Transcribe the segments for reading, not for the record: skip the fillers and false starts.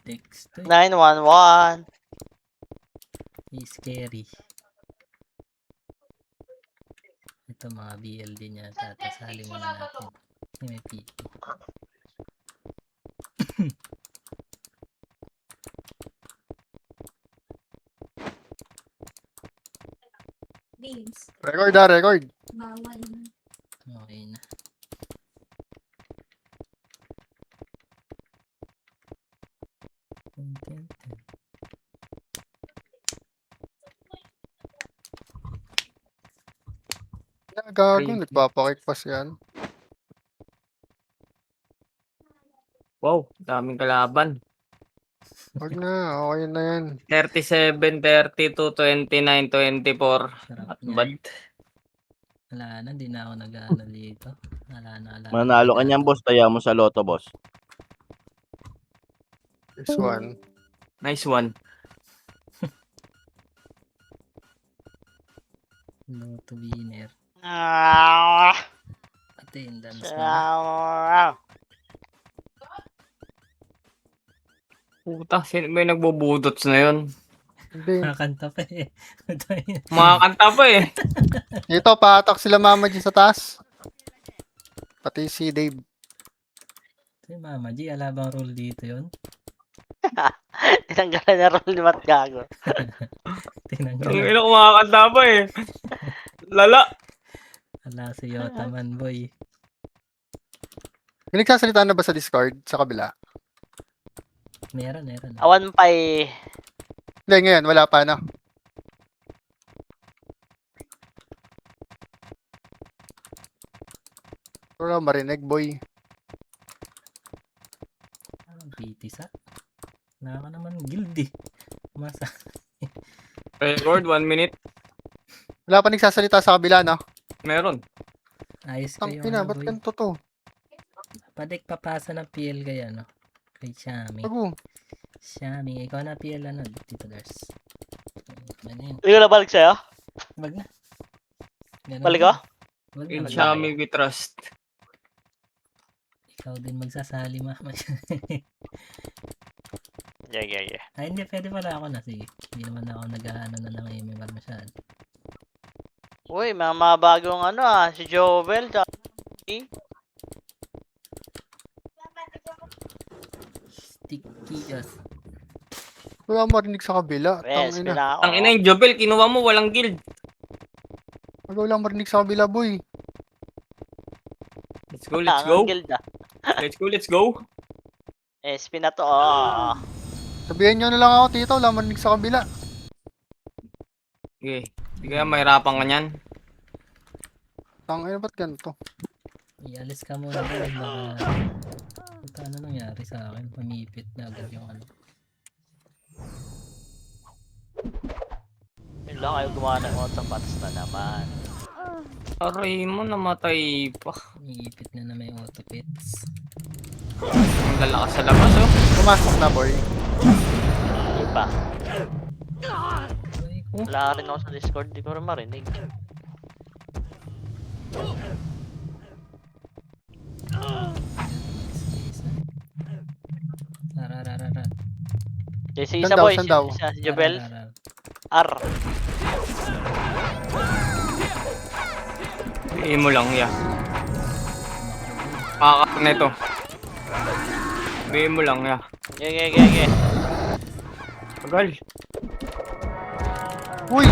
Text to 911. scary. Ito mga BL din yata. Tasali muna natin. May PP. Record record. Okay na. Gago, nagpapakikpas yan. Wow, daming kalaban. Huwag na, okay na yan. 37, 32, 29, 24. Sarap At niya. bad. Wala na, di na ako nag-ano dito. Wala na. Manalo ka niyan, boss. Taya mo sa loto, boss. This one. Nice one. Lotto winner. Ah, Attendance na. Puta, sino ba yung nagbubudots na yun? Hindi. Nakakanta pa eh. Mga kanta pa eh. Dito, patak sila mama dyan sa taas. Pati si Dave. Si Mama G, alabang rule dito yun. Tinanggalan na roll ni Matt Gago. Ang Tinanggal. ina kumakanta pa eh. Lala. Ala si Yotaman boy. May nagsasalita na ba sa Discord sa kabila? Meron. Awan pay. Hindi, ngayon, wala pa na. Wala marinig, boy. Anong pitisa? Wala ka naman guilty. Masa. Record, 1 minute. Wala pa nagsasalita sa kabila, no? Meron. Ayos kayo Tangina, ano ba't boy. ganito to? Padik papasa ng PL kaya no? Kay Shami. Bago. Shami, ikaw na PL ano? Tito Dars. Ano yun? Hindi ko na balik sa'yo. Wag na. Ganun Balik na. ko? Wag na, In wag na. Xiaomi we trust. Ikaw din magsasali mama. Yeah. Ay hindi, pwede pala ako na. Sige. Hindi naman ako nag-ano na ng MMR masyado. Uy, mga bagong ano si Jovel. Sticky as. Wala marinig sa kabila. Yes, Tangina. pinaka Ang ina yung Jobel, kinuha mo, walang guild. Wala marinig sa kabila, boy. Let's go, let's go. Guild ah. Let's go. SP na to. Oh. Sabihan nyo na lang ako, tito. Wala marinig sa kabila. Okay. Hindi kaya mahirapan ka niyan. Tangina, ba't ganito? Ialis ka muna doon. Baka ano nangyari sa akin? Pamipit na agad yung ano. Yun lang ayaw gumawa ng autobots na naman. Aray mo, namatay pa. Pamipit na may autopits. Ang lalakas sa labas, oh. Pumasok na, boy. Hindi pa. Ay ko. Wala rin ako sa Discord. Di ko rin marinig. Rararararat. Si Saan isa daw, boy. saan daw? Si Jovel. Rararar. R. Bigay mo lang, ya. Pakakak na ito. Bigay mo lang, ya. Yeah. Tagal. Uy!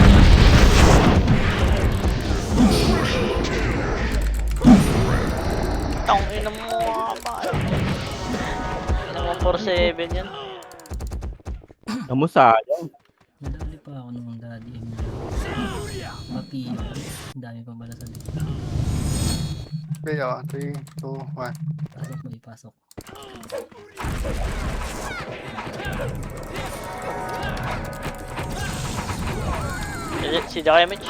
Tang ina mo ba? Ina mo 4-7 yan. Kamusta? Nadali pa ako nung daddy. Papi. Ang dami pa bala sa dito. Okay, 3, 2, 1. Pasok mo, ipasok. Si Damage.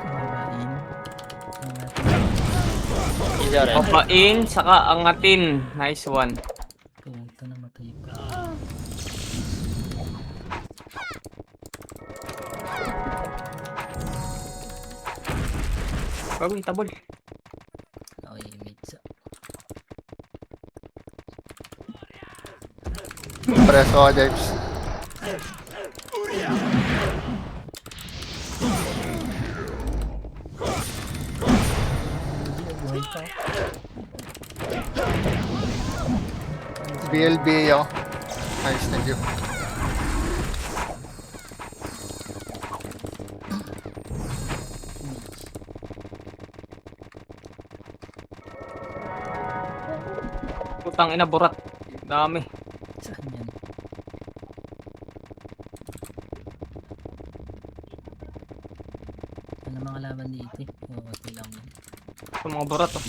Babain. Easy rin. Papain, saka angatin. Nice one. Puta na matay pa. Bago itabol. Okay, mates. Preso ka, James. Hindi, buhay pa. BLB ako. Nice, thank you. Putang ina, burat. Dami. Saan yan? Ano mga laban dito eh? Oo, okay lang yun. Ito mga burat oh.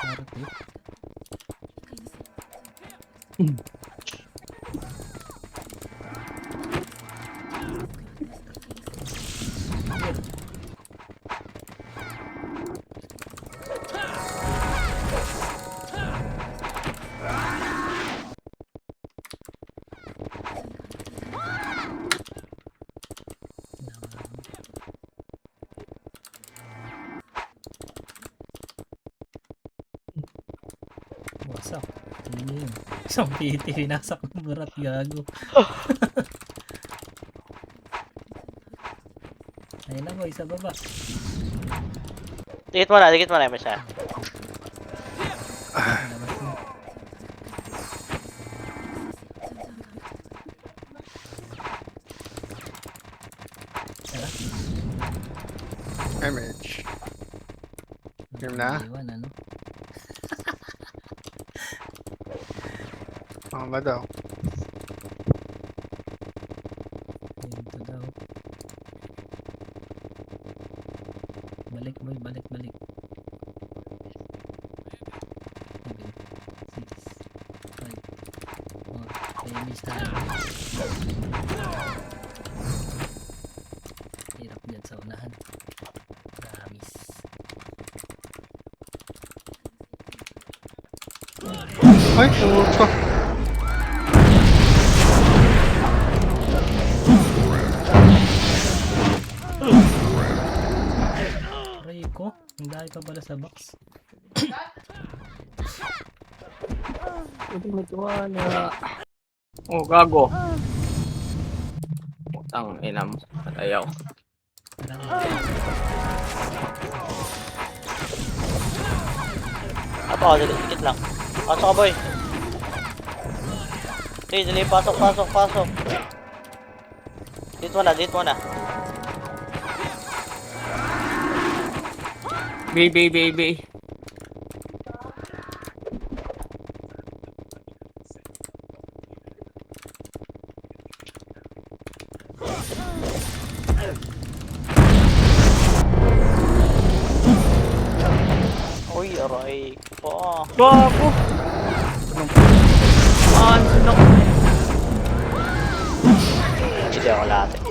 Naruto. Wasak. Ano yun? Isang PT, winasak ng burat, gago. Ayun na boy, sa baba. Dikit mo na yung siya. Labas na. Tara. MH. Game na? Iwan, ano? Mga ba daw? Dito daw. Balik boy, balik. 7, 6, 5, 4. Miss tayo. Hirap dyan sa unahan. Promise. Ay, puto. Aray ko, ang dahil pa pala sa box. Pwede may tuwala. Oh, gago. Putang ina mo. Ayaw. Ato, dikit lang. Pasok ka, boy. Dali, pasok. Dito mo na. Baby. Uy, aray po. Gago. Sino? Hindi ako lahat eh.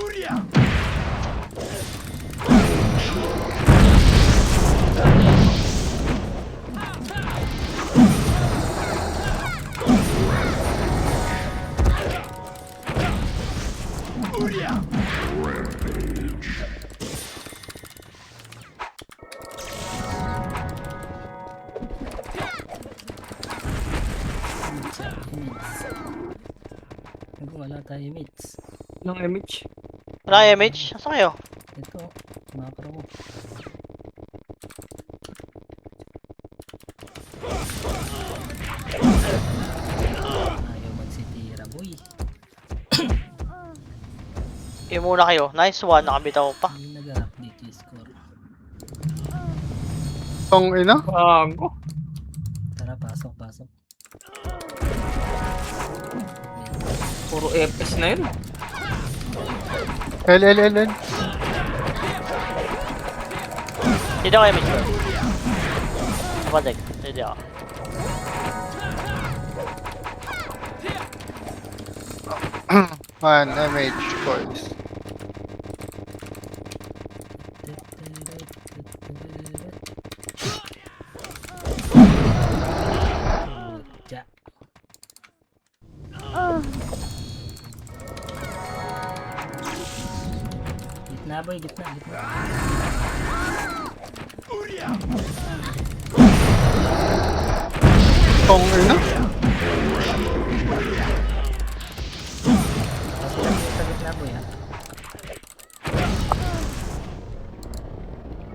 Wala tayo mates. Nang image. Wala kayo, Mitch? Nasaan kayo? Ito, macro ko. Ayaw magsitira boy. Muna kayo. Nice one. Nakabitaw pa. Hindi nag-update yung score. Tong ina? Gago. Tara, pasok. Puro FPS na yun. L. Dito kayo, Mitch. Kapadig. Dito ako. Man, MH, boys. Ja. Gitna boy, gitna. Tong ina. Pasok lang dito sa gitna boy ha.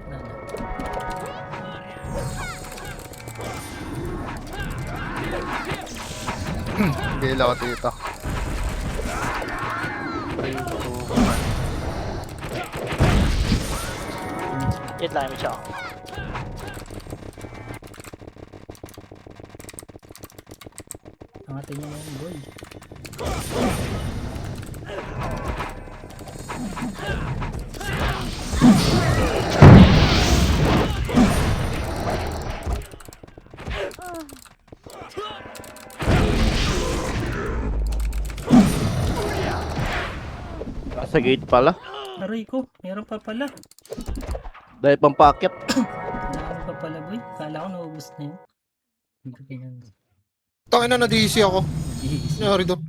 Wala na. Bila ko dito. 3, 2, 1. Hit lang yung siya. Angatin niya yan boy. Sa gate pala. Aray ko, meron pa pala. Dahil pang packet. Meron pa pala boy. Kala ko naubos na yun. Hindi ko ganyan. Tangina na DC ako. Jeez. Nangyari doon.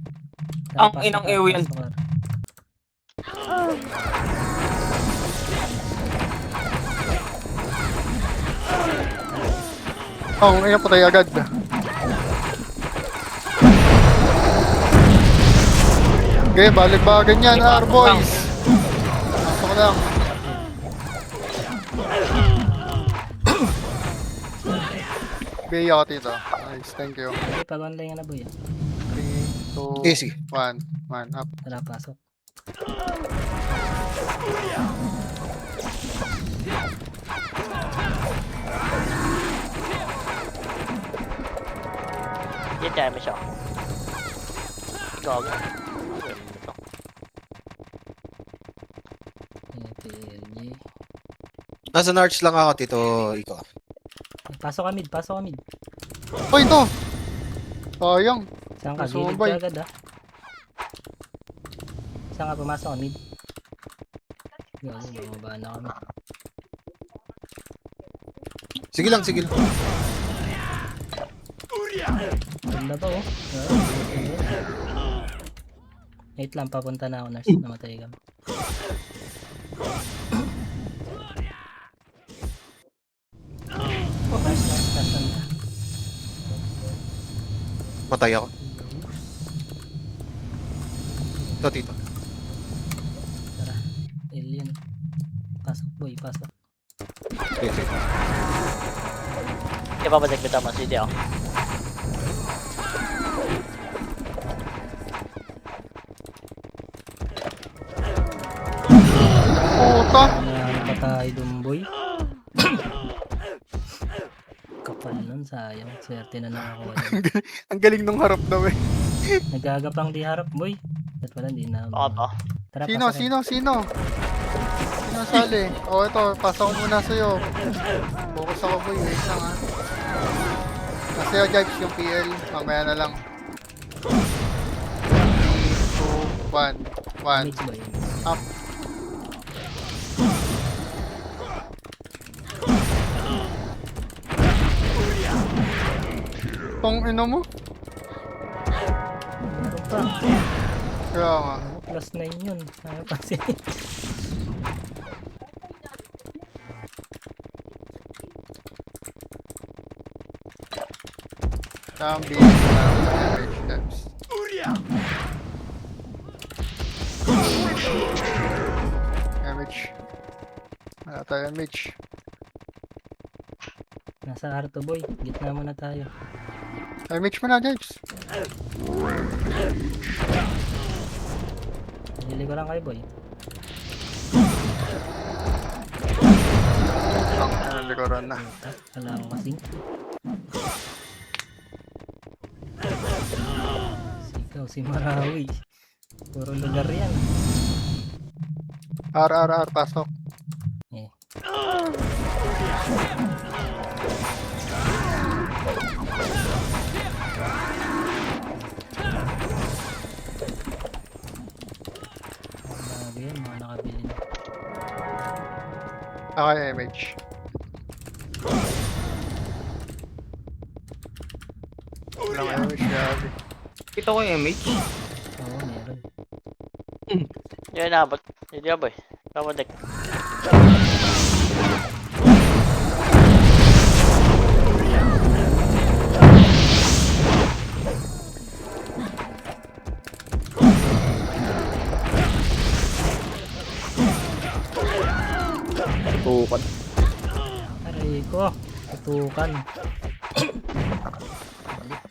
Ang inang ew yan. Tong ina, patay agad. Okay, balik-bagan yan, boys. Pasok lang. Biya ka dito. Nice, thank you. Okay, pag-online ka na boy. 3, 2, Easy. 1. Man up. Tara, pasok. Hit lang yung siya. Gago. PLG. Nasa Narch lang ako, Tito Iko. Pasok ka mid, pasok ka mid. Oh, ito. Sayang. Saan ka? Gilid Sumabay. ka agad ah. Saan ka pumasok ka mid? Gago, bumaba na kami. Sige lang, sige lang. Ganda pa oh. Wait lang, papunta na ako nurse. Namatay ka. Nasaan ka? Matay ako. Ito, Tito. Tara. Alien. Pasok boy, pasok. Sige, sige. Ipapatag kita mo, CD ako. Puta. Ano pa tayo dun boy? Kapal nun, sayang. Swerte na nakakuha dun. Ang galing nung harap daw eh. Nagagapang di harap boy. Ba't pala hindi na. Baka to. Tara, Sino, pasokin. sino, sino? Sino sali? Oh, ito. Pasok ko muna sa'yo. Focus ako boy. Wait lang ha. Nasa'yo, Jibes, yung PL. Mamaya na lang. 3, 2, 1. 1. Mage boy. Up. Tong ino mo? Meron pa. Kaya nga. Plus 9 yun. Ano kasi? Tambi. Damage steps. Damage. Wala tayo damage. Nasa Arto boy. Gitna muna tayo. Damage mo na, Jibes. Nalili ko lang kayo boy. Ang likuran na. Wala ako kasing. Sikaw si Marawi. Puro lugar yan. R, pasok. Eh. Bago yan, mga nakabili na. Okay, damage. Walang damage, grabe. Ito ko yung MH. Oo, meron. Yan nabot. Hindi boy. Papatek. suntukan. Balik.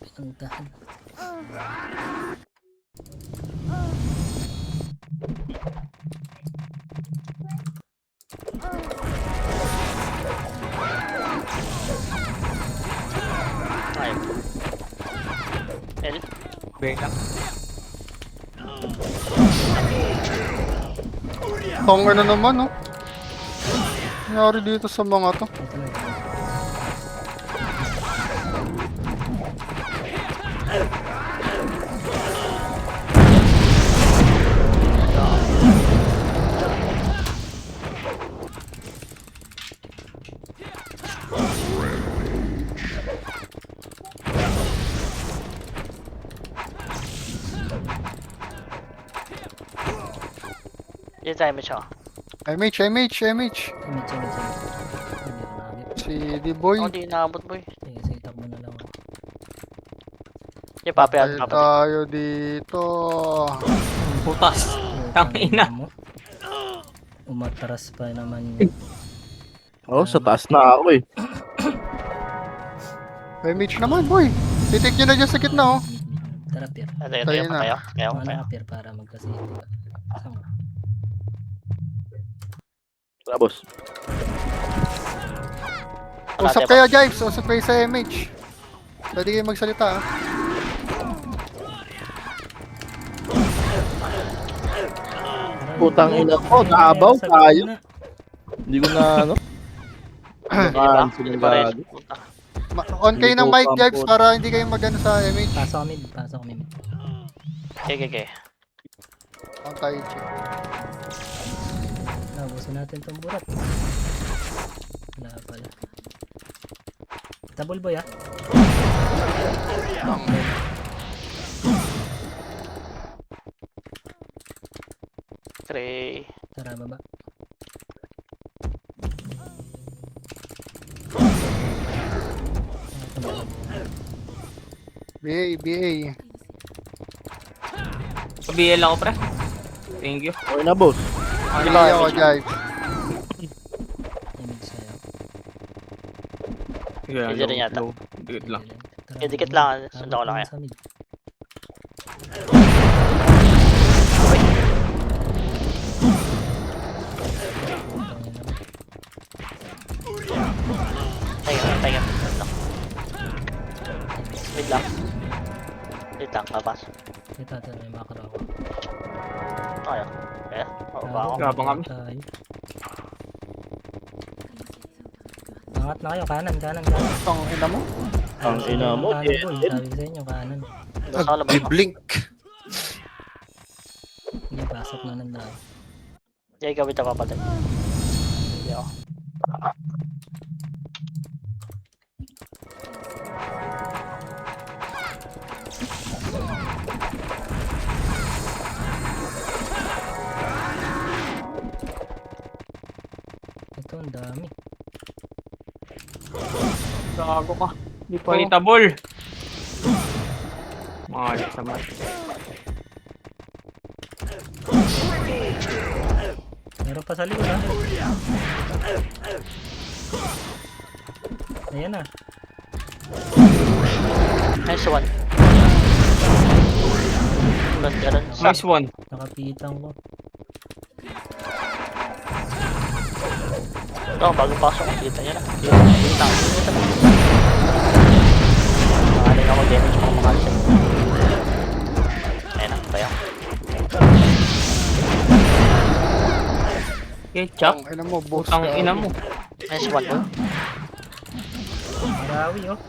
Pinuntahan. Ay. L. Bang lang. Tong ano naman, no? Nangyari dito sa mga to. Ito na. Dito tayo mo siya. MH. Image. Hindi ako nagip. Si D-Boy. Ako di inaabot boy. Sige, takbo na lang ako. Yung papi at Tayo papi. tayo dito. Putas. Tangina. mo. Umatras pa naman. Oh, sa taas na ako eh. MH naman, boy. Titik nyo na dyan sa gitna, oh. Tara, Pier. Tayo Tayo pa na. tayo. Kaya Ano tayo. ka, Pier, para magkasito ka. Saan ka? Tapos. Usap kayo, Jives. Usap kayo sa MH. Pwede kayo magsalita, ah. Putang ina ko, naabaw tayo. Hindi ko na ano. Nakaan sila Hindi pa rin. gago. Punta. On kayo ng mic, Hindi ko Jives, pampun. para hindi kayo magano sa MH. Pasok kami. Okay. On tayo, check. Nabusin natin tong burat. Wala pala. Double boy, ah. Three. Tara, baba. BA. Sa BL ako pre. Thank you. Okay na, boss. Kila ako, Jives. Image sa'yo. Yeah, Pwede rin yata. low. Dikit lang. Tara, Dikit lang, sundan ko lang habang kayo. sa mid. Tayo. Wait lang, kapas. Ito, may makaraw ako. Tayo. Kaya, mababa ako. Gabang kami. Tayo. Angat na kayo, kanan. Tong ina mo. Ang ina mo, Kanan, eh. boy. Sabi ko sa inyo, kanan. Nasa labas ako. Blink. Hindi, pasok na ng dahil. Hindi, ikaw ito papatay. Hindi ako. Ito, ang dami. Gago ka. Hindi pa hitable. Mga sa mat. Meron pa sa likod, ha? Ayan na. Nice one. Ganun. Nice one. Nakapitang ko. Ito, bago pasok, kita nyo na. Kita. Makaling ako damage kung makalisan. Ayun na, tayo. Ketchup. Tong ina mo, boss. Putang ina mo. Nice one, bro. Marawi, oh.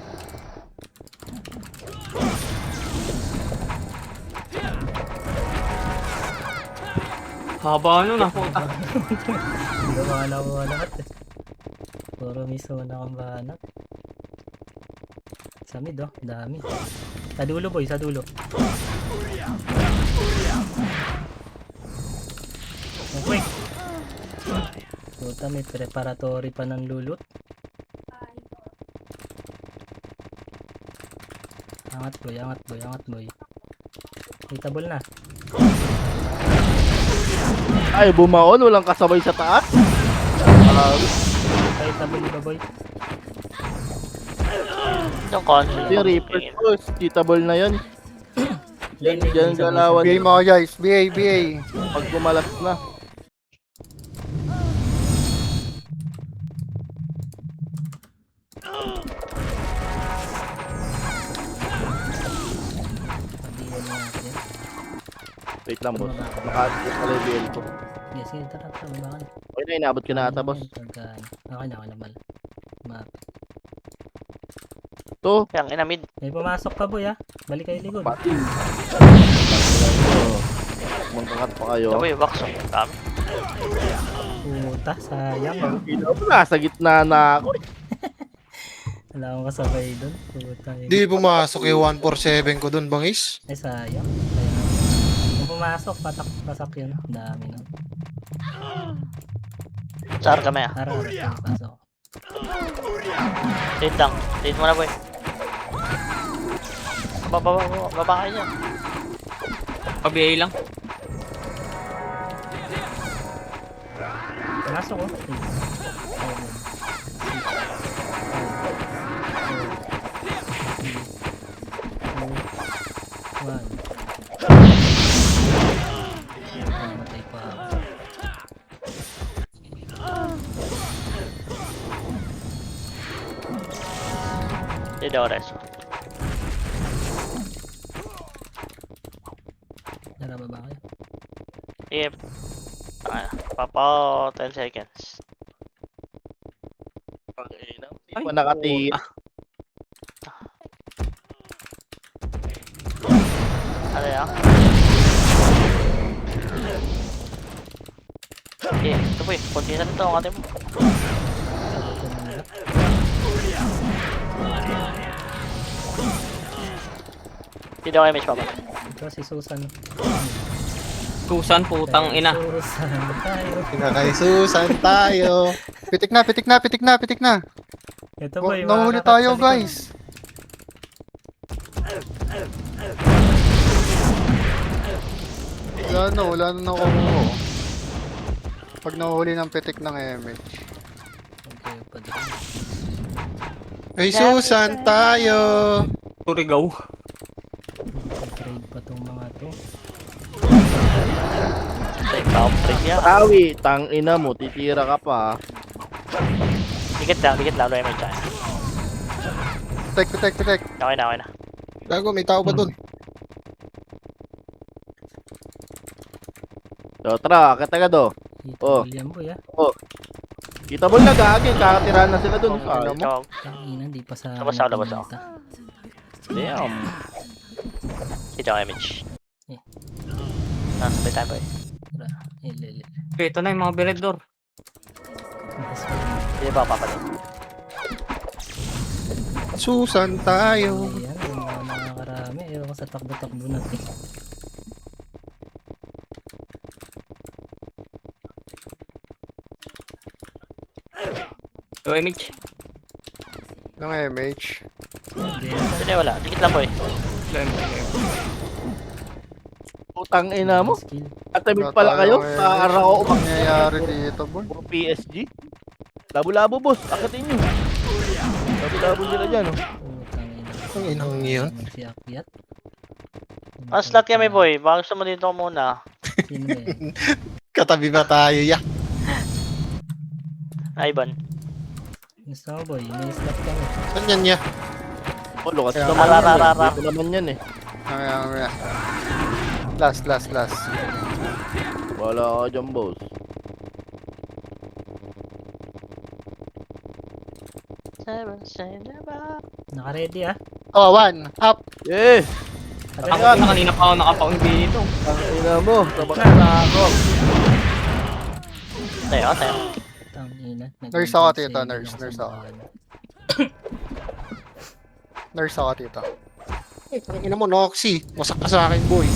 Haba ano na puta. Gawa na ko lahat, eh. Puro miso na akong banat. Sa mid, oh. Dami. Sa dulo, boy. Sa dulo. Okay. Puta, may preparatory pa ng lulot. Angat, boy. Hitable na. Ay, bumaon. Walang kasabay sa taas. Hitable ba, boy? Yung console. Ito yung Reaper boss. Cheatable na yan. Diyan galawan. BA mga guys. BA. Pag kumalas na. Pagdiwan natin. Wait lang boss. Naka-adjust na level ko. Yes, sige, tara, bakal. Okay na, inabot ka na ata boss. Okay na mal. Map. Ito. Yang ina mid. May pumasok ka boy balik kayo likod. Pati. Magkakat pa kayo. Ito boy, box. Dami. Puta, sayang. Nasa gitna na ako. Wala akong kasabay doon. Puta. Di pumasok yung 147 ko dun, bangis. Ay, sayang. Kung pumasok, pasak yun. Dami nun. Saan kami Tara, pasok. Lead lang. Lead mo na boy. Baba kayo dyan. Pa-BA lang. Pumasok ko. Matay pa ako. Lead ako reso. Tara, baba kayo. Sige. Papa, 10 seconds. Hindi pa nakatira. Ano yan? Okay, ito boy. Kunti na nito ang ating mo. Hindi ako image papa. Ito si Susan. Susan, putang ina. Susan tayo. Pinakaisusan tayo. Pitik na. Ito boy. Nahuli tayo guys. Wala na nakukuha. Pag nahuli ng pitik ng MH. Okay, pa dito. Ay, Susan tayo. Turigaw. Trade pa tong mga to. Take down trade niya. Tawi, tang ina mo, titira ka pa. Dikit lang. Lo image tayo. Pitik. Okay na. Gago, may tao pa dun. So, tara, kita ka do. Dito Oh. William boy Kita mo na gagawin, kakatirahan na sila dun. Alam mo? Ikaw. Tangina, di pa sa... Labas ako. Damn. Dito ako image. Yeah. Sabay tayo boy. Tara, ilili. Okay, ito na yung mga beredor. Hindi ba papalit? Susan tayo. Ayan, yung mga nakakarami. Ayaw ko sa takbo-takbo natin. So, image. Ng MH. Hindi wala. Dikit lang boy. Putang ina mo. Skill. Katabig pala kayo. Para ako umak. Nangyayari dito boy. Puro PSG. Labo-labo boss. Akatin nyo. Labo-labo sila dyan. Oh. Putang ina. Ang inang yun. Si Akyat. Ang slot kami boy. Baka gusto mo dito muna. Sino ba yan? Katabi ba tayo, ya? Ivan. Gusto mo boy, may slot kami. Saan yan, ya? Oh, lukas Kaya, naman yan. rara. Dito naman yan eh. Mamaya. Last. Wala ka dyan boss. Naka-ready Oh, one. Up. Eh! Ako na kanina pa ako nakapaung dito. Ang ina mo. Sabak na ako. Tayo. Tangina. Nurse ako, tito. Nurse ako. Nurse ako dito. Ang ina mo, Noxy. Wasak ka sa akin, boy.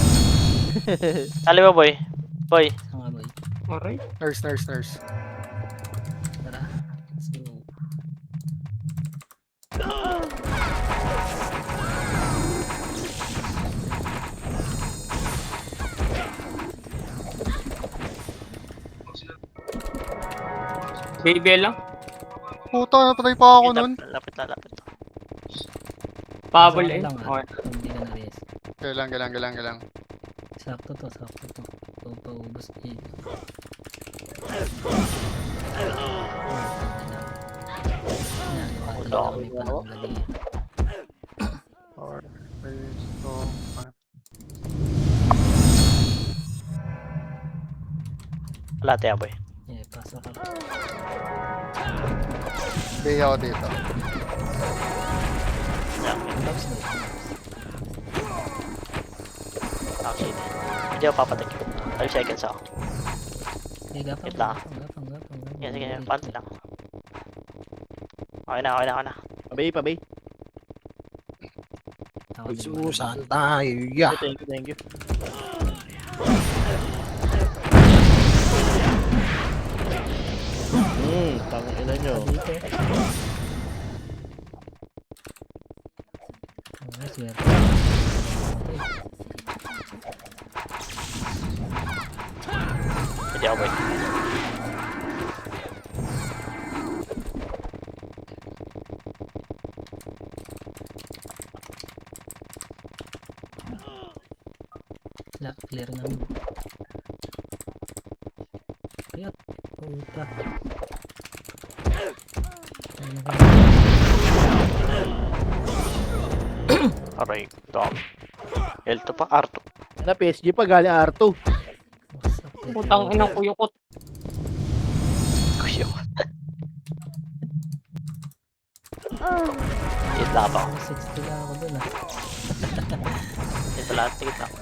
Kali mo boy. Boy. Saan nga boy? Alright. Nurse. Tara. Let's go. BBL lang. Puta, napatay pa ako nun. Lapit na. Pabol Basta eh. ka lang, Okay. kung hindi ka na-res. Kailang. Sakto to. Ito paubos eh. Nagawa talaga kami palangga dito. 4, 3, 2, 1. Wala tayo, boy. Eh, pasok ka. Bay ako dito. Labs na. Actually, hindi ako papatik. 5 seconds ako. Okay, gapang. Wait lang. Sige, panty lang. Okay na. Pabay. Susan tayo. Yeah. Thank you. Tangina nyo. Dito eh. Swerte. Hindi ako, boy. Clear namin. Ayot. Puta. Ano ka? Aray, dami. L2 pa, R2. Na PSG pa galing R2. Wasak. Putang ina kuyukot. Kuyo. Hit lang ako. 60 lang ako dun ah. Dito lahat, tigit lang.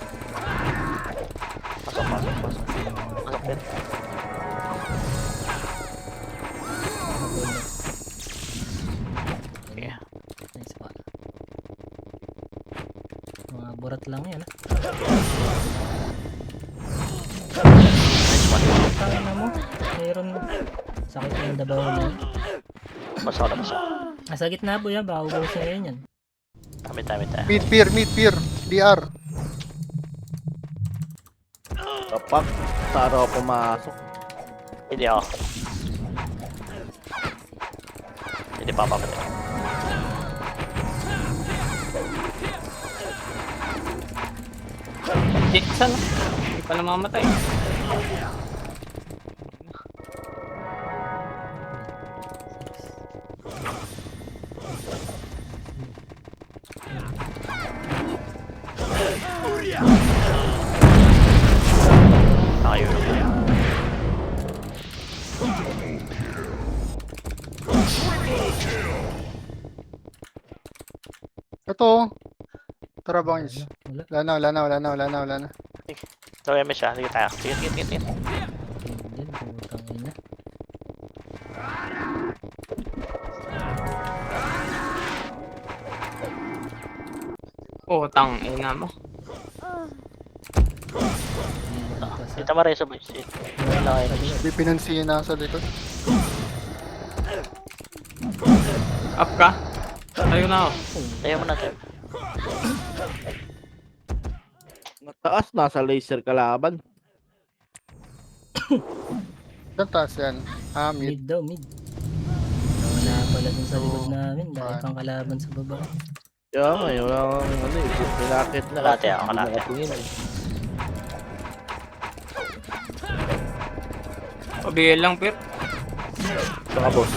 Pasok. Pasok din. Yeah. Nice pa. Mga burat lang yan ah. Nice one. Tanga na mo. Mayroon sakit yung dabaw na. Pasok. Nasa gitna po yan. Baka ubos na yun yan. Damit. Mid pier. DR. Kapak. Saro pumasok. Hindi ako. Hindi pa papatik. Jackson. Hindi pa namamatay. Ayun. Ito. Tara bangis. Wala. Wala na. So, MS siya. Sige tayo. Sige. Din. Putang ina. Putang ina mo. Dito mo rin sa boys. Wala kayo. Di pinansiyan na sa likod. Up ka. Tayo na ako. Tayo mo na tayo. Nataas, nasa laser kalaban. Saan taas yan? Ah, mid. Mid daw, mid. Wala pala dun sa likod namin. Dahil pang kalaban sa baba. Kaya nga, yun lang ano eh. Nilakit na. Kalate ako, Hindi kalate. nakatingin eh. Pabiel lang, Pir. Saka boss.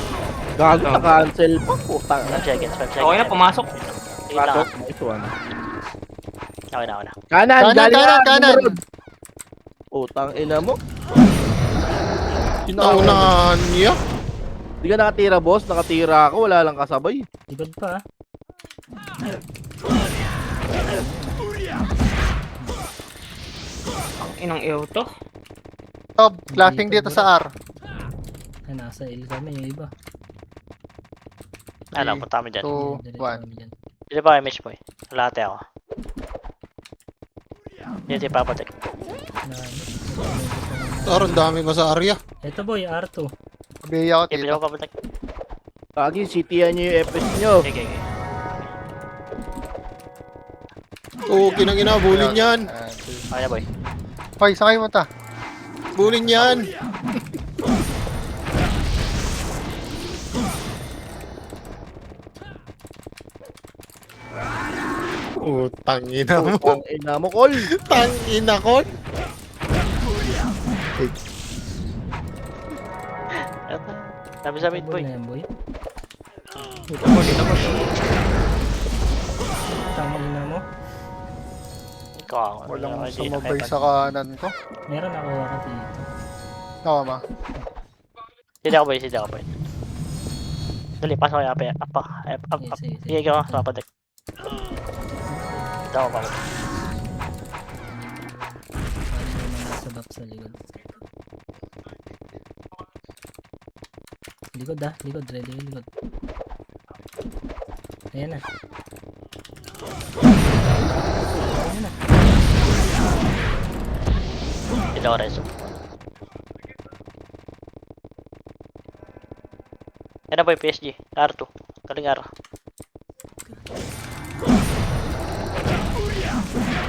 Gago, na-cancel pa. Putang. 5 seconds. Okay na, pumasok. Sige lang. Pasok. Nice one. Okay na. Kanan, galing na. Kanan. Putang ina mo. Pinaunahan niya. Hindi ka nakatira, boss. Nakatira ako. Wala lang kasabay. Likod pa ah. Ang inang iyo to. Top. Clashing dito sa R. Ay, nasa L kami yung iba. Ano, punta kami dyan. 2, Diretso 1. kami dyan. Dito ba MS boy? Kalate ako. Dito papatik. Taro, ang dami mo sa area. Ito boy, R2. Bay ako Hindi dito. ako papatik. Kagi, CT-an nyo yung FS nyo. Okay. Oo, kinangina, bulin yan. Okay na boy. Hoy, sakay mo ta. Bulin yan. Tangina mo. Putang ina mo, Kol. Tangina ko. Sabi sa mid Boy boy. na yan, boy. Dito mo, dito mo. Tama na mo. Ikaw. Walang sumabay sa kanan ko. Meron ako ka dito. Tama. Sila ako boy, sila ako boy. Dali, pasok kayo ape. Up. Sige. Sige, ikaw ka, papadik. Ito ako papadik. Ano naman nasa back sa likod. Likod likod, ready yung likod. Ayan na. Ayan na. Ito ako reso. Yan na boy, PSG. R2. Kaling R.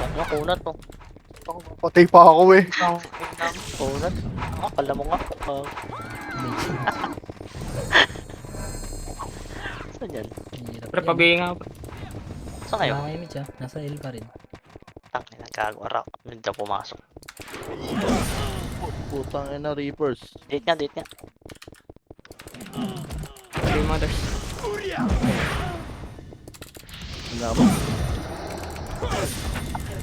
Ano, kunat mo. Patay pa ako eh. Kunat. Akala mo nga. Saan yan? Hirap Pre, yan. pabihi nga. Saan kayo? Wala kang image ah. Nasa L pa rin. Tangin, nagkagwara. Hindi na pumasok. Putang ina, Reapers. Date nga, date nga. Three mothers. Ina mo.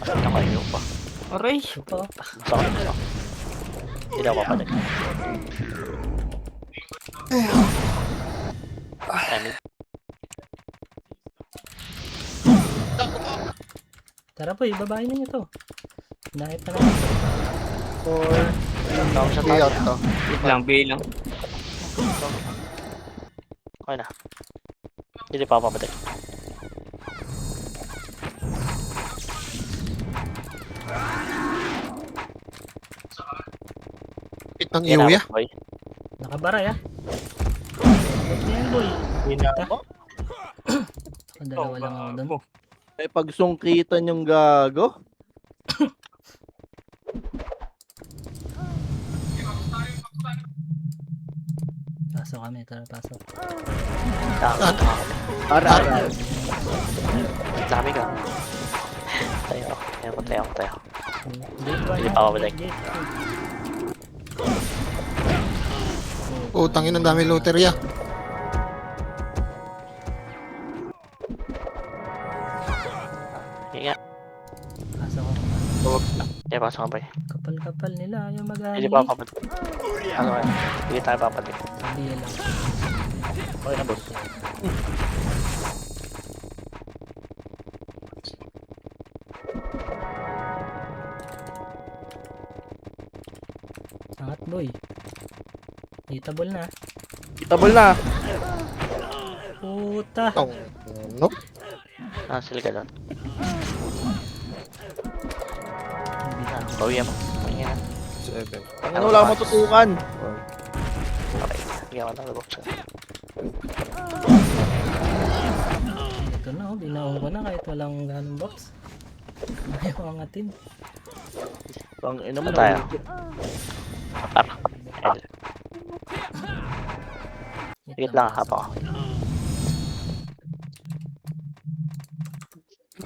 Ano kayo pa? Aray. Ito pa oh. Gusto ko na. Hindi ako papadik. Tara po, ibabain na nyo to. Nakit na lang. Tawag sa Biyot tayo. to. Wait lang, bihi lang. Okay na. Hindi pa ako papadik. Itang Yan iuya. ako, boy. Nakabaray ah. Ba't yan boy? Ina mo. Ako dalawa lang ako doon. May pagsungkitan yung gago. Pasok kami, tara pasok. Ara. Dami ka. Tayo. Tayo. Gate 1 Hindi pa babalik. Gate Tangin ang dami loteria. Ingat. Pasok ako. Hindi pa ako boy. Kapal-kapal nila, ayaw mag-ahali. Hindi pa ako papadik. Ano kaya? Hindi tayo papadik. Sabi lang. Okay na boss. Angat boy. Hitable na. Itabol na. Puta. No? Sila ka doon. Bawian mo. Tingin na. 7. Ang wala mo tutukan. Okay. Bigyan ko ng box. Ito na oh, binaon ko na kahit walang ganong box. Ayaw angatin. Ang ina mo. Ano tayo? Par. L. Higit lang hapa ko.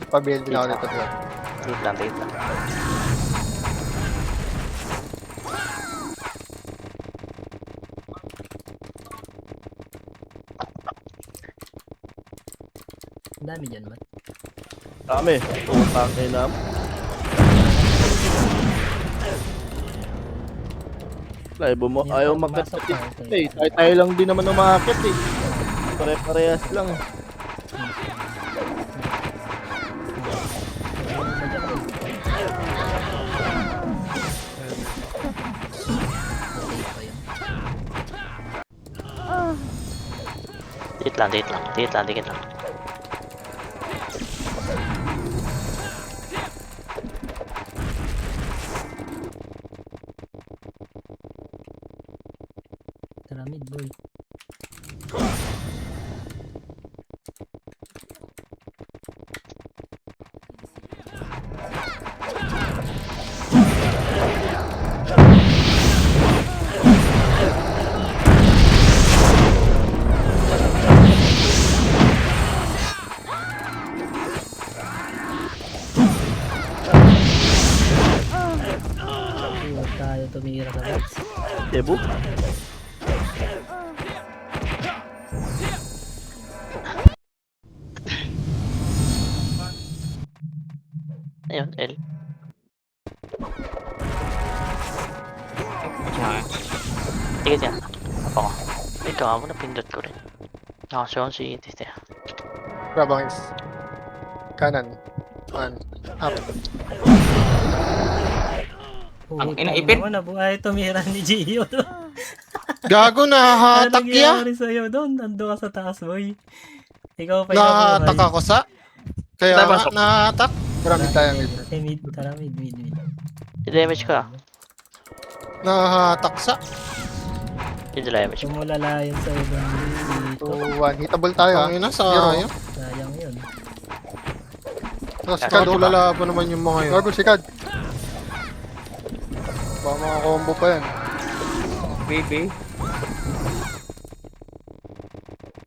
Pabuild din ako dito. Biyot. Date lang. Ang dami dyan man. Dami. Putang ina mo. Live mo. Yan, Ayaw pag magkat. pumasok ka, ito. Tayo lang din naman umakit eh. Pare-parehas lang. Date lang. Tara mid boy. tumira sa box. Debu? Ayun, L. Sige siya. Apa ko. Ikaw mo napindot ko rin. Nakasyon si Tiste. Grabang is. Kanan. One. Up. Ang Putang inaipit. naman, nabuhay tumira ni Gio doon. Gago, Ano nahatak ya. nangyari sa'yo doon? Nando ka sa taas, boy. Ikaw pa Nahatak nabuhay. ako sa. Kaya nga, Napasok. nahatak. Maraming tayo mid. Eh, mid. Tara, mid. I-damage ko ah. Nahatak sa. I-damage ko. Tumulala yun sa'yo doon. 2, 1. Hitable tayo ha. Ang ina, sayang. Sayang yun. Tapos Saka sikad. tulala pa naman yung mga yun. Gago sikad. Baka mga combo pa yan. Baby.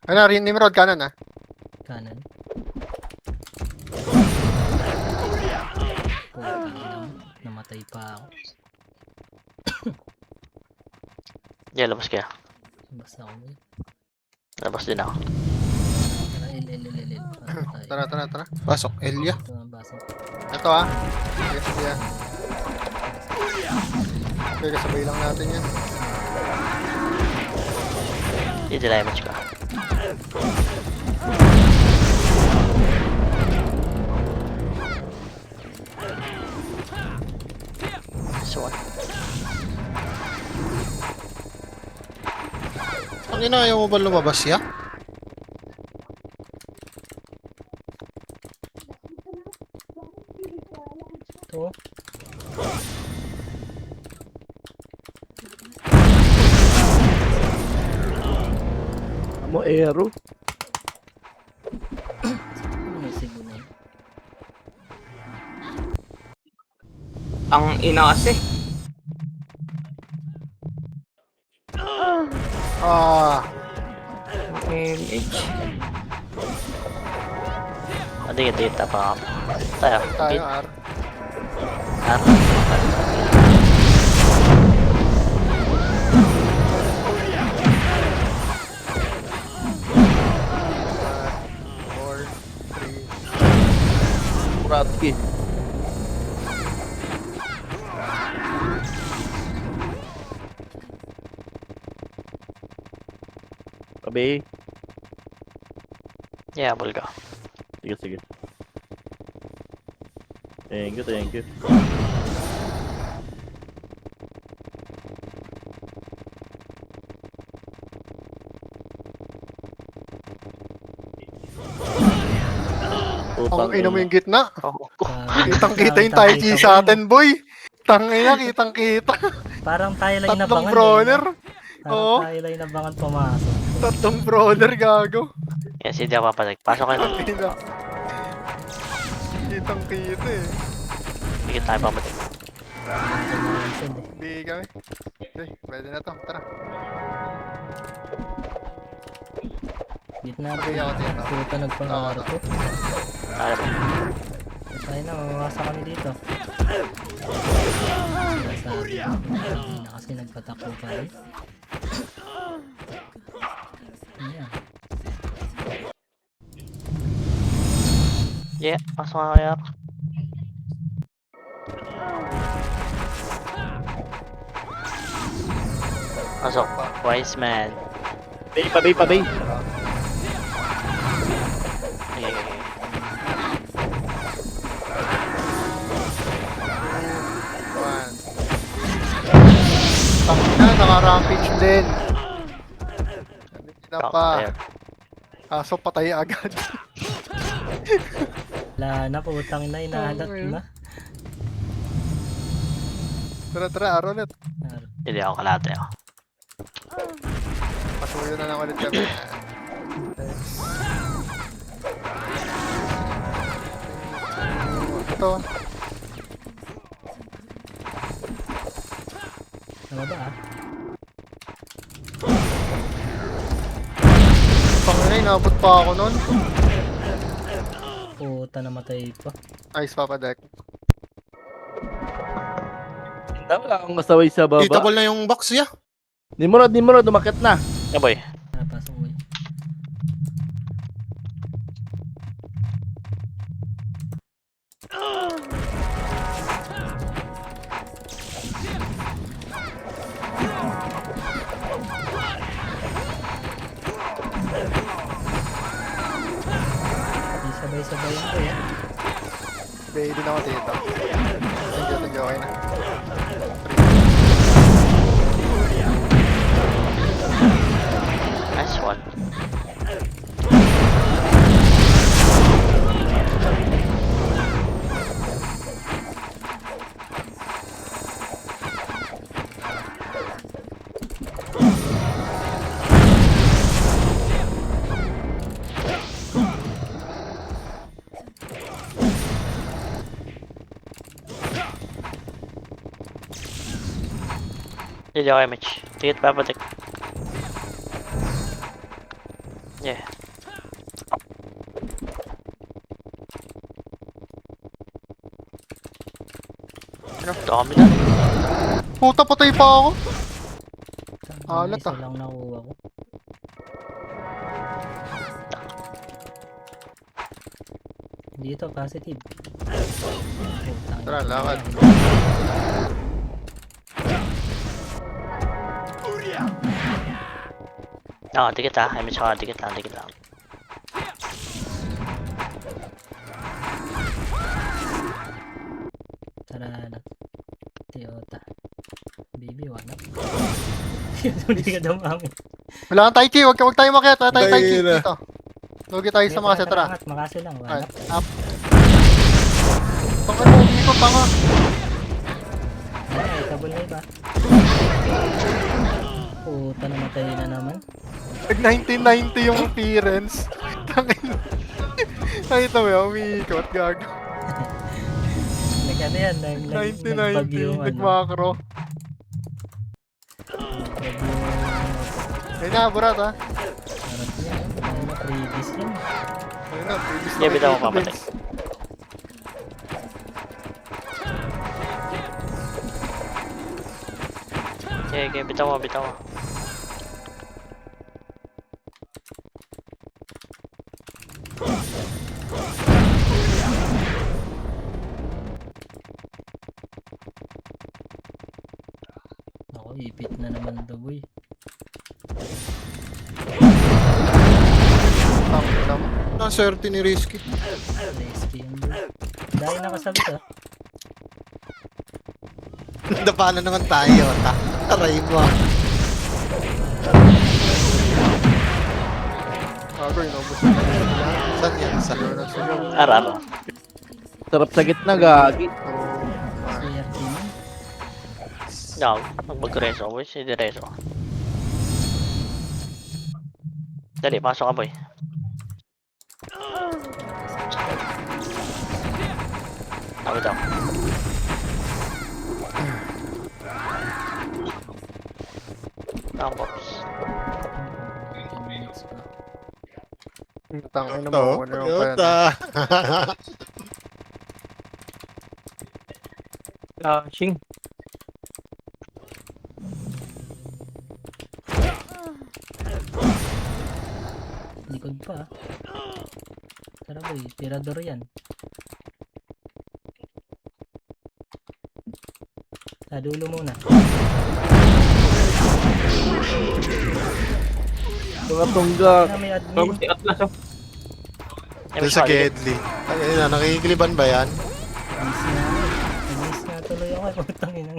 Ano, Nimrod kanan ha. Kanan. Putang ina mo. Namatay pa ako. Yeah, labas kaya. Basta ako yun. Labas din ako. Tara, il. Tara, tara, tara. Pasok, Elia. Ito ang basa. Ito ha. Yes, yan. Okay, kasabay lang natin yan. I-damage ko. So what? Ang ina, ayaw mo ba lumabas ya? Ito. Amo, Aero. Ano may sigo na yun? Ang ina kasi. Ah, MH. Hindi, data pa ako. Tayo. tayo R. Four, three. Muratki. Tabi. Yeah, ball ka. Sige, sige. Thank you, thank you. Ang ina mo yung gitna. Oh, Kitang-kita yung Tai Chi sa atin, boy. Tangina, kitang-kita. Parang tayo lang Tatlong inabangan brawler. Parang Oo. tayo lang inabangan pumasok. Tatlong brawler, gago. yes, hindi ako papasok. Pasok kayo. Ina. Kitang-kita eh. Hindi tayo papasok. Hindi kami. Okay, pwede na to. Tara. Gitna Okay, ako dito. Puta nagpangaro ko. Tayo ba? Tayo na, mamasa kami dito. Sinasabi ko. Hindi na kasi nagpatakbo pa rin. Ayan. Yeah, pasok nga kaya. Pasok. Wise man. Bay, pabay, pabay. Okay. One. Tangina, naka-rampage din. Hindi na Top pa. player. Aso patay agad. Wala na, putang na, inahalat na. Tara, tara, araw ulit. Hindi ako kalate ako. Pasuyo na lang ulit kami. Ito. Ano ba ah? Pangina, inabot pa ako nun. Puta, namatay pa. Ice Papa Deck. Wala akong masaway sa baba. Hitable na yung box niya. Di mo na, dumakit na. Yeah, boy. Napasok ko eh. Di sabay-sabay yan ko eh. Baby din ako dito. Thank you, okay na. Nice one. Hindi ako image. Tingit papatik. Yeah. Ano? Dami na. Puta, patay pa ako. Alat, Isa ah. lang nakuha ko. Dito, positive. Putang Tara, ina. lakad. Oo, dikit ha. Image ako, dikit lang, dikit lang. Tara na. Toyota. Baby, wala. Hindi ka dumami. Wala kang Tai Chi, wag tayo makiat. Wala tayo Tai Chi Tayo na. dito. Lugi tayo sa mga setra. Makasi lang, Ay, wala. up. Tangin mo, hindi ko tanga. Ay, kabul na iba. Puta, namatay na naman. Nag 1990 yung appearance. Tangin. Nakita mo yun, umiikot, gago. Nag-ano yan, nagbagyo 1990, nag-macro. Ayun na, burat ha. Harap niya, ano na previous yan. Ayun na, previous Yeah, bitaw mo, nakikita, papatay. Vince. Okay, okay. Bitaw mo, bitaw mo. Ako, ipit na naman to, boy. Tangin na mo. Ang swerte ni Risky. Risky yan, boy. Dahil nakasabit ah. Napalan naman tayo. Aray mo. Gago, inubos na. Saan yan? Saan? Ayun na sa'yo. Araro. Sarap sa gitna, gagi. CRT man. No, mag-reso. Boy, si Direso. Dali, pasok ka, boy. Ako daw. Pops. 10 minutes pa. Tangin na Ito. mo, ano yung pa yan. Toyota. Flashing. Likod pa ah. Tara boy, tirador yan. Sa dulo muna. Mga tungga. Na may admin. Tapos si Atlas oh. Doon sa Gedli. Ayun na, nakikiliban ba yan? Miss na ako. Miss na tuloy ako. Putang ina.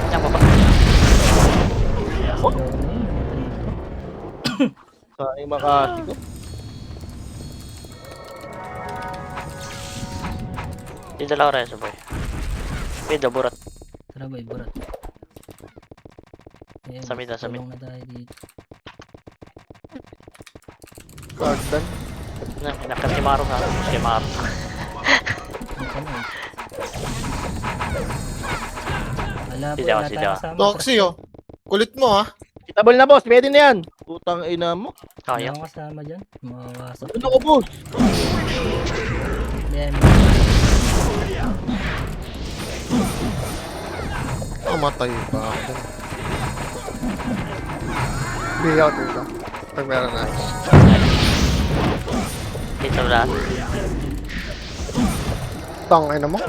Yan, baba. Sigaw na yun. Namatay ko. Sa Makati ko. Dito lang reso, boy. Pido, burat. Tara boy, burat. Ayan, Samid na, samid. tulong na tayo dito. Kagdan. Nakatimaro nga. Timaro. Ano ka na eh. Wala boy, Sidaw, wala sidaw. tayong kasama. Toxie oh. Kulit mo ah. Kitabal na boss, pwede na yan. Putang ina mo. Wala Kaya. akong kasama dyan. Mawawasok. Ano ko boss? Yan. Mamatay pa ako dun. Bigay ako dito. Pag meron na. Dito lahat. Tangina mo.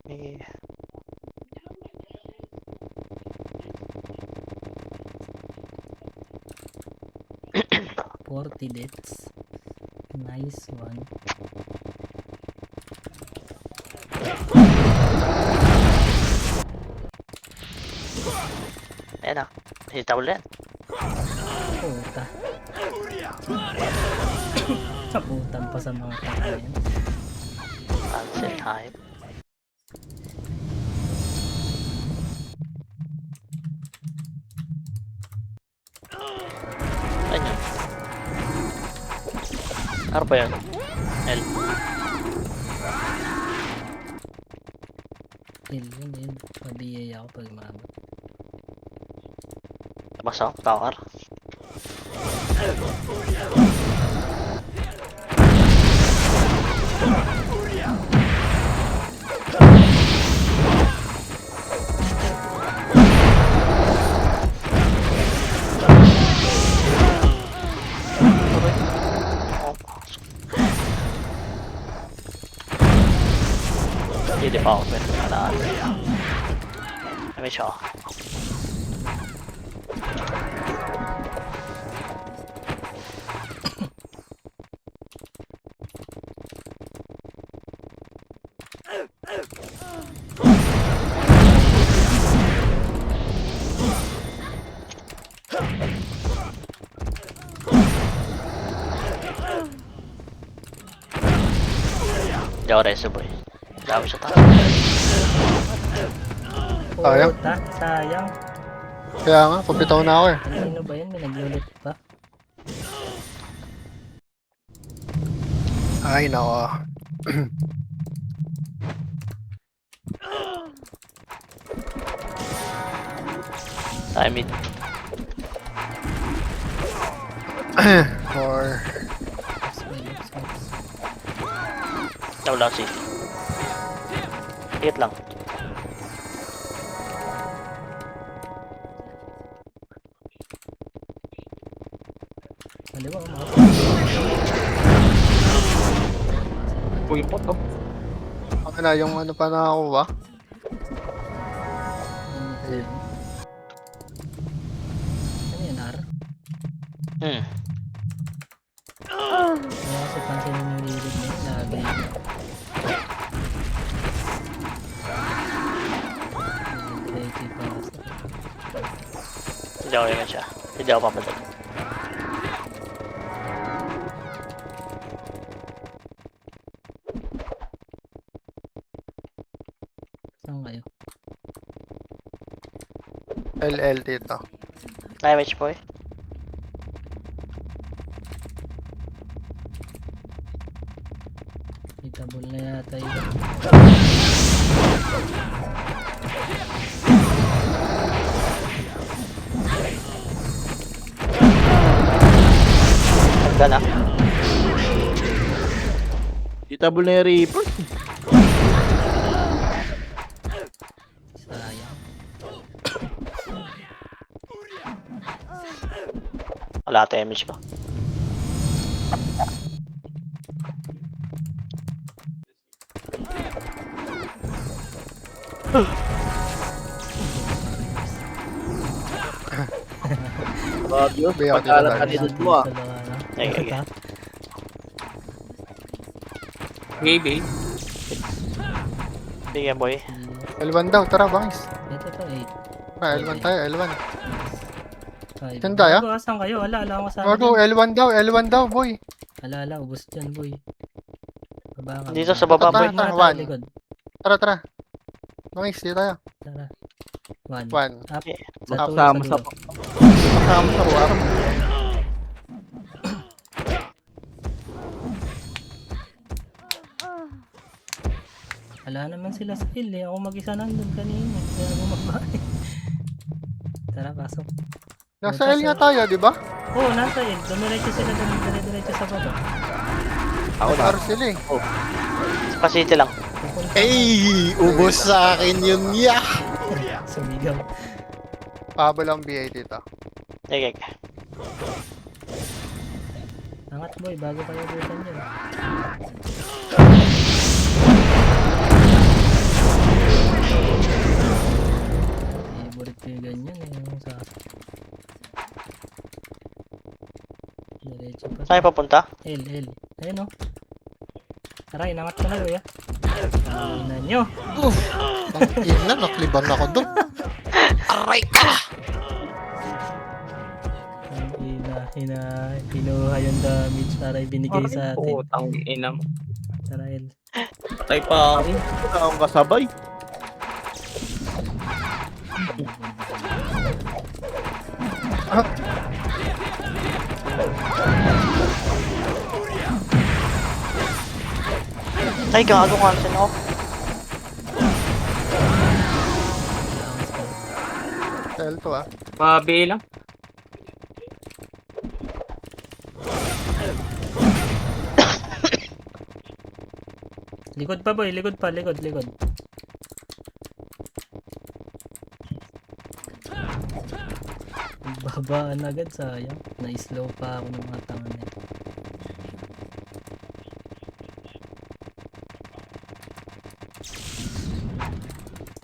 Eh, 40 deaths. Nice one. Ayan na. Hita ulit. Puta. Sabutan pa sa mga tao na yan. Cancel hype. Ayun yun. Ano ba yun? L. Yun yun. Pabiyay ako pag maabot. Labas ako. Tower. Oh, pasok. Hindi pa ako pwede malaan. May siya ako. Hindi ako reso boy. Dami siya tayo. Sayang. Puta, sayang. Kaya nga, pabitaw na ako eh. Ano ba yun? May naglulit pa. Ay, nako. Tayo mid. Or... Nawala si city. Hit lang. Maliwa, mga Uy, pot oh. Ano na, yung ano pa na ako ba? Ano yun, R? Hmm. Kaya kasi pansinin yung lirig niya. Lagi. Ready pa kasi. Hindi ako yun siya. Hindi ako papadag. Saan kayo? LL dito. Damage boy. Hitable na yata yun. Hanggang na. Ditable na yung Reaper. Sayang. Wala damage ko. Fabio, Bigyan ko dito pagkalat tayo. ka nito mo ah. Ay, ay, ay. Baby. Bigyan boy. L1 daw, tara bangis. Ito to, 8. Ah, L1 tayo, L1. 5. Saan tayo? Asan kayo? Wala ako sa Bago, L1 daw, L1 daw, boy. Ala, ubos dyan, boy. Baba ka. Dito sa baba boy. Tara, Muna tayo one. likod. Tara. Bangis, dito tayo. Tara. 1. 1. Up. Okay. Sa tulo, Kasama sa sa dulo. Kasama sa war. Wala naman sila sa hill eh. Ako mag-isa nandun kanina. Kaya bumaba eh. Tara, pasok. Nasa L nga tayo, di ba? Oo, nasa hill. Dumiretso sila dun. Dire-diretso sa baba. Ako na. Nasa sila eh. Sa city lang. Pupunta Ey! Ubos sa akin yun, yeah! sumigaw. Pabol ang BA dito. Okay. Angat boy, bago kayo butan yun. Favorite ko yung ganyan eh. Yung sa... Diretso pa. Saan yung papunta? L. Ayun o. Tara, inangat ko na kuya. Tingnan nyo. Ang ina, nakliban ako doon. Aray ka! Ang pinuha yung damage para ibinigay sa atin. Putang ina mo. Tara, L. Patay pa ako. Wala akong kasabay. Ay, gago cancel ako. Sa L to ah. Mabi lang. Likod pa boy, likod. Babaan agad, sayang. Na-slow pa ako ng mga tangan eh.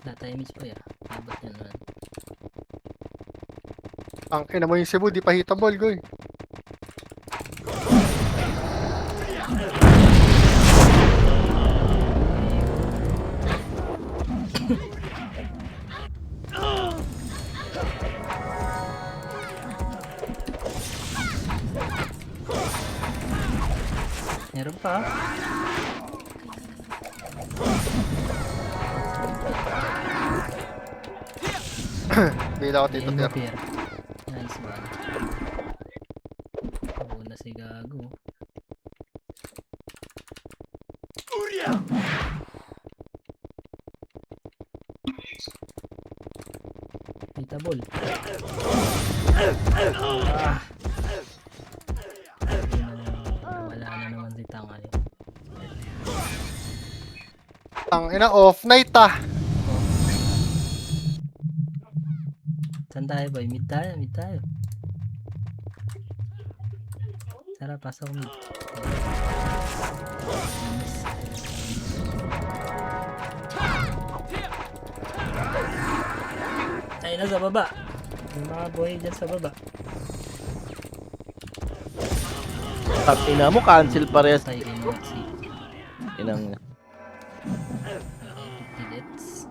Data image pa ya. Abot yan man. Ang ina mo yung Cebu, di pa hitable, goy. Meron pa. Bila ako dito, Ayun mo, Pierre. Pierre. Nice one. Oo na si Gago. Hitable. Ah. Wala na naman si Tangay. Ang ina, off night ah. Saan tayo boy? Mid tayo. Tara, pasok mid. Ay na sa baba. May mga boy dyan sa baba. At ina mo, cancel parehas. Patay kayo ng si Inang 50 deaths.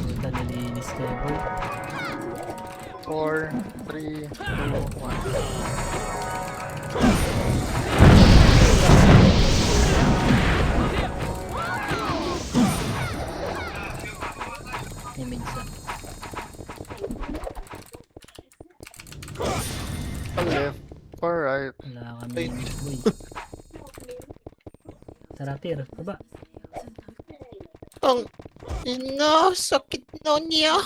Puta, nalinis kayo boy. 4, 3, 2, 1. Image sa. Pa left, or right. Wala kami image boy. Tara, Pier. Baba. Ang ina, sakit na niya.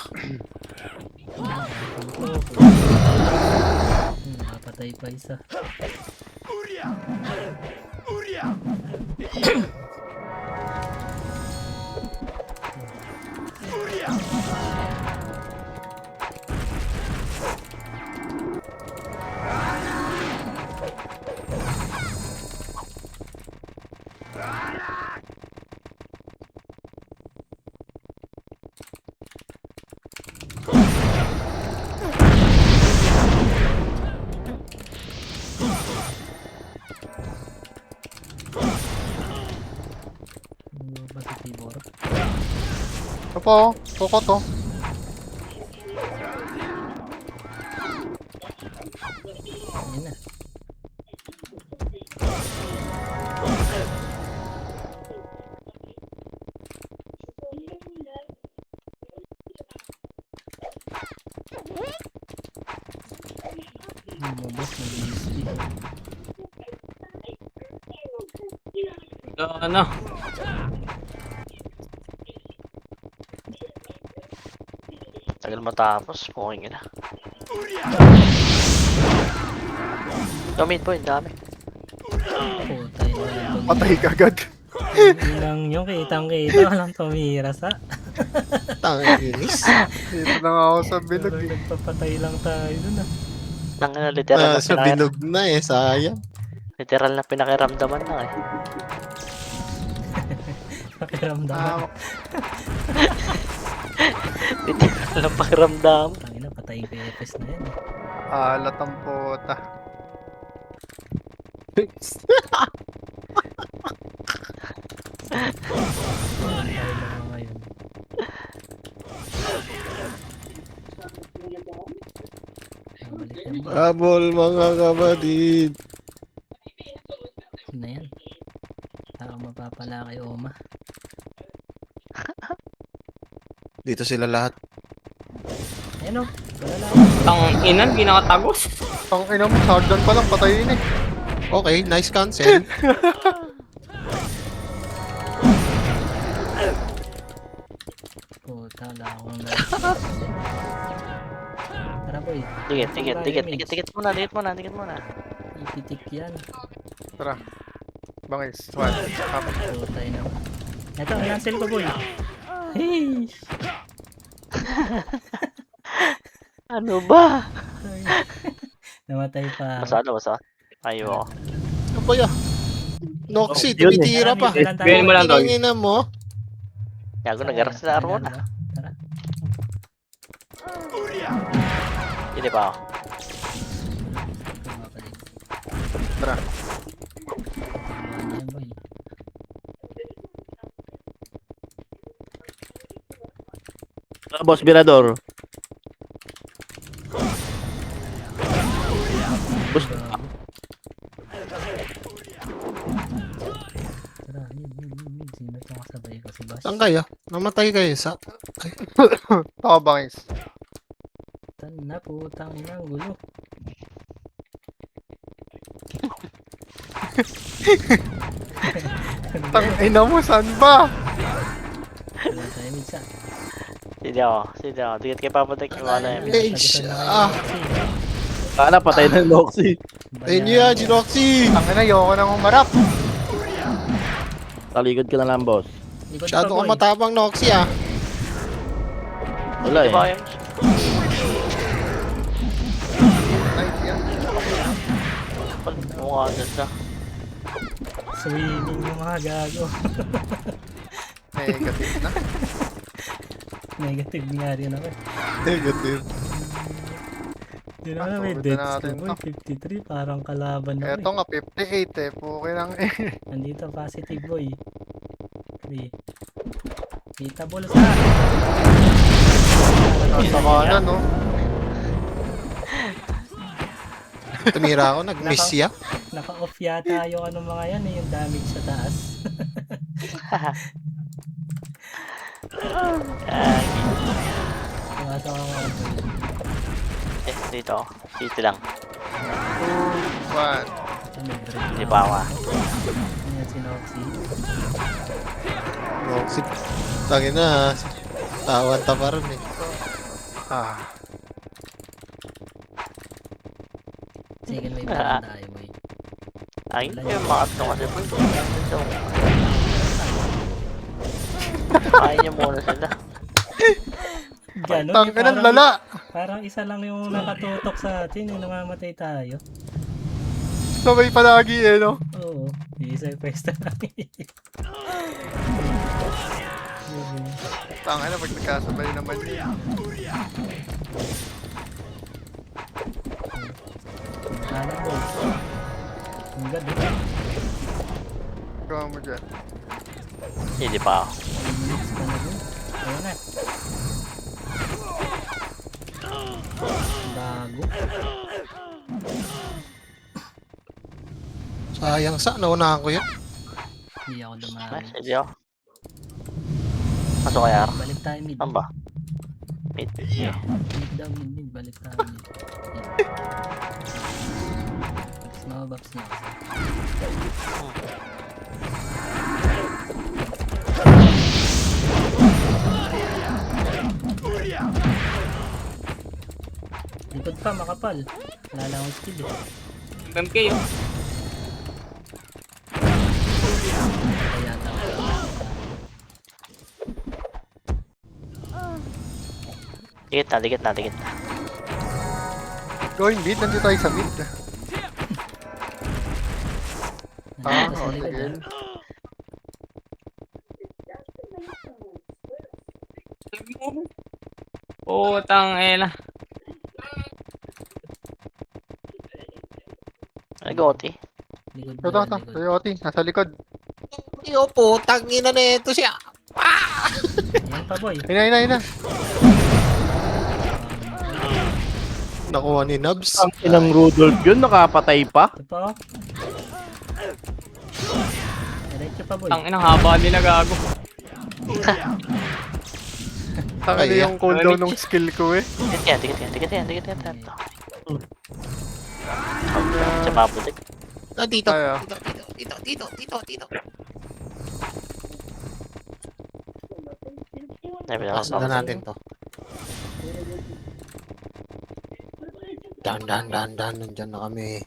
Nakapatay pa isa. Ano ba si Tibor? Ito po, Coco to. Ayun na. Lumabas, nag-ESP. Ano? Tagal matapos, pukingin na. Gamit po, yung dami. Putay na. Patay ka agad. Inang nyo, kitang-kita. Walang tumira sa. Tanginis. Dito na nga ako sa bilog Pero eh. nagpapatay lang tayo dun ah. Nang literal na Sa binog na eh, sayang. literal na pinakiramdaman na eh. Pakiramdaman. Literal na pakiramdam. Tangina, patayin ko yung FS na yan. Alat ang puta. Patay na nga ngayon. Balik yan ba? Habol mga kapatid. Yun na yan. Tao mapapala kay Oma. Dito sila lahat. Ayun o. Wala lang. Tang inan, ginakatagos. Ang ina mo, shotgun pa lang, patayin eh. Okay, nice cancel. Puta, wala akong na. Tara boy. Dikit muna. Ipitik yan. Tara. Bangis. One. Apat. Putay na. Ito, nansel ko boy. Hey! Ano ba? Namatay pa. Basa. Ayaw ako. Ano ba yan? Noxy, Yun eh. tumitira pa. Gawin mo lang, dog. Tingnan mo. Yago nag-aras sa araw na. Tara. Hindi pa ako. Tara. Yan boy. Boss Mirador. Boss, Tara, yun. Sino itong kasabay ko? Si Bash. Saan kayo? Namatay kayo sa... Ako bangis. Tan na, putang ina, ang gulo. Tang ina mo, saan ba? Wala tayo minsan. Sige ako. Dikit kay papatek yung ano yun. Age. sana patay na yung Noxy. Ayun nyo yan, Ginoxy. Ang ina, ayoko nang umarap. Talikod ka na lang, boss. Masyado ka matapang, Noxy ah. Wala Di ba eh. yun? Nice yan. Mukha dyan siya. Swimming yung mga gago. Negative na. Negative nga rin ako. Negative. Yun na, may Tulad na deaths natin ko boy. 53, parang kalaban na Eto nga, 58 eh. Puki lang eh. Nandito, positive boy. 3. Beatable sa. Nasa kanan, no? Tumira ako, nag-miss siya. Naka-off yata yung ano mga yan eh, yung damage sa taas. Pumasok ako ako. Dito. City lang. 2, 1. Hindi pa ako ah. Ayan si Noxy. Noxy. Tangin na. Tawanta pa rin eh. Ah. Sige, may balan tayo boy. Ay, yung mga ito kasi po. So, kain niyo muna sila. Ganon, Tangin ng lala. parang isa lang yung nakatutok sa atin, yung namamatay tayo. Sabay palagi eh, no? Oo, isa yung pwesta lang. Tangin na, pag nagkasabay naman yun. Kanan mo. Ang ganda. Gawa mo dyan. Hindi pa ako. Minutes pa na dun. Ayun na. Bago. Sayang sa, naunahan ko yun. Hindi ako dumami. Nice, hindi ako. Pasok kaya. Balik tayo mid. Saan ba? Mid. Mid daw, mid. Balik tayo mid. Mababaps niya kasi. Likod pa, makapal. Wala lang akong skill eh. MMK oh. Kaya yata ako. Dikit na. Going mid, nandito tayo sa mid. Nandito sa Oh, likod sige. ah. Putang ina. Ay, goti. Likod Ito, ba? ito. Likod. Toyota, nasa likod. Yo, putang ina na ito siya. Yan pa boy. Ina. Nakuha ni Nubs. Ang inang Rudolph yun, nakapatay pa. Ito pa oh. Diretso pa boy. Ang inang haba nila gago. Tangin Ay, yung cooldown ng skill ko eh. Dikit yan. Sa paputik. Dito. Tayo. Dito. Nabilang Pasok na natin to. Dan. Nandyan na kami.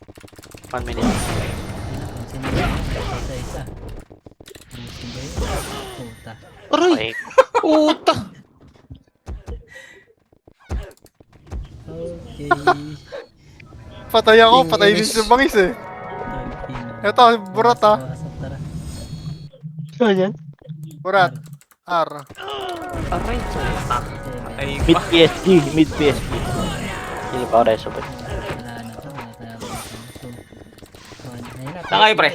1 minute. Pansin mo lang. Isa. Pansin ba yun? Puta. Aray! Okay. Puta! Okay. Patay ako, patay din Inis. si Bangis eh. Ito, burat ah. Tara. Ano yan? Burat. R. Aray, puta. Patay Mid pa. PSG, mid PSG. Hindi pa ako reso ba? Wala na to. Wala tayo. Ayun na. Saan kayo, pre?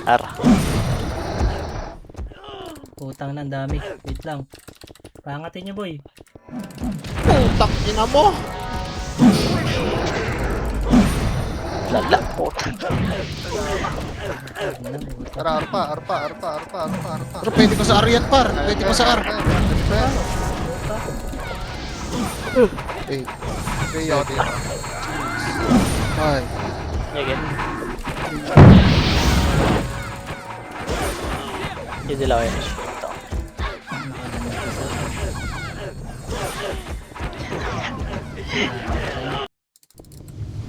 Ara. Putang na, ang dami. Wait lang. Pangatin niyo boy. Putang ina mo! Lala. Puta. Tara, arpa. Pero pwede ko sa R yan, par. Pwede ko sa R. Eh, Toyota. ay. Sige. Hindi lang yun.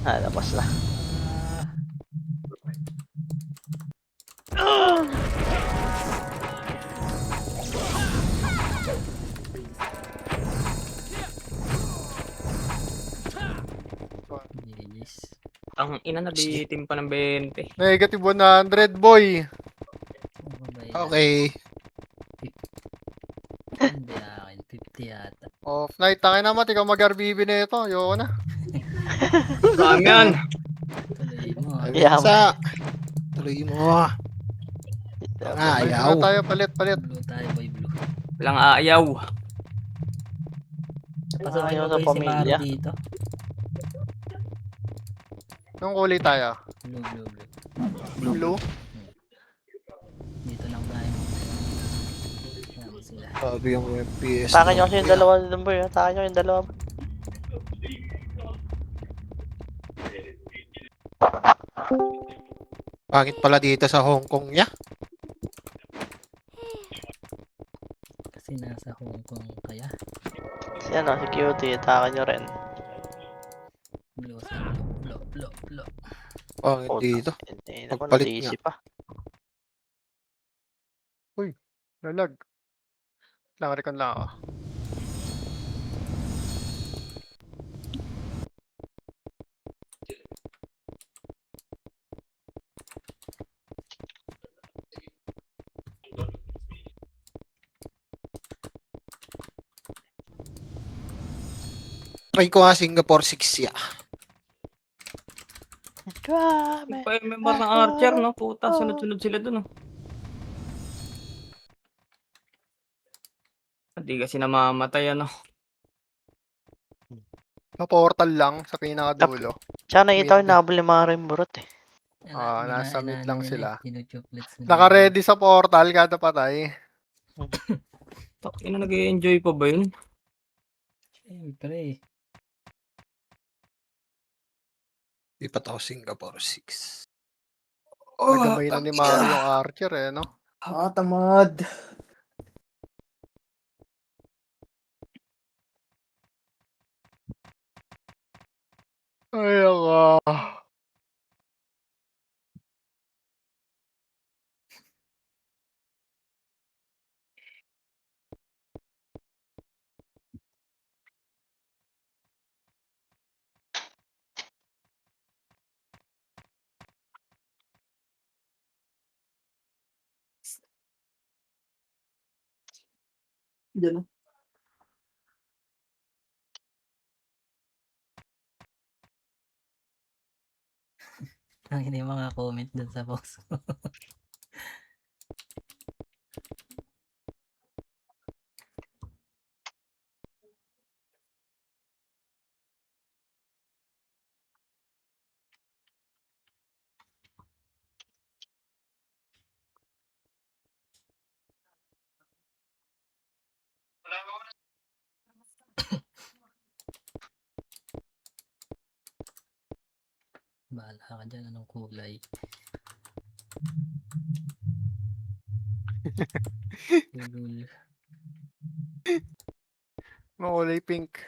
Tapos na. Yes. Ang ina nabitim pa ng 20. Negative 100, boy. Ano ba yan? Okay. Hindi akin. 50 yata. Off night. Tangin naman, ikaw mag-RBB na ito. Ayoko na. Dami yan. Tuloy mo. Ay, Yeah. sa. Tuloy mo. Ah, Palit ayaw. na tayo, palit. Blue tayo boy, blue. Walang aayaw. Napasok Ayaw mo sa boy si Maru pamilya. dito. Yung kulay tayo. Blue. Blue. Dito lang tayo. Ayan sila. Sabi yung FPS. Takan nyo kasi yung dalawa dun boy. Takan nyo yung dalawa. Pangit pala dito sa Hong Kong niya. Kasi nasa Hong Kong kaya. Si ano, si Cutie. Takan nyo rin. Blue sa blue. Pangit dito. Hindi naman Pagpalit nag-iisip pa. Lalag. Lang, recon lang ako. Try ko nga Singapore 6 ya. Grabe. Pa yung member ng Archer, no? Puta, sunod-sunod sila dun, no? Hindi kasi namamatay, ano? Portal lang sa pinakadulo. Tsaka nakita ko yung nabol ni Mara yung burot eh. Nasa mid lang sila. Tinutuplets nila. Naka-ready sa portal kada patay. Ina, nag-enjoy pa ba yun? Siyempre. Lipat ako Singapore 6. Nagamay na ni Mario yung Archer eh, no? Tamad. Ay, ako. Diyan. Ang hindi mga comment dun sa post ko. Bahala ka dyan, anong kulay. Ulul. Makulay pink.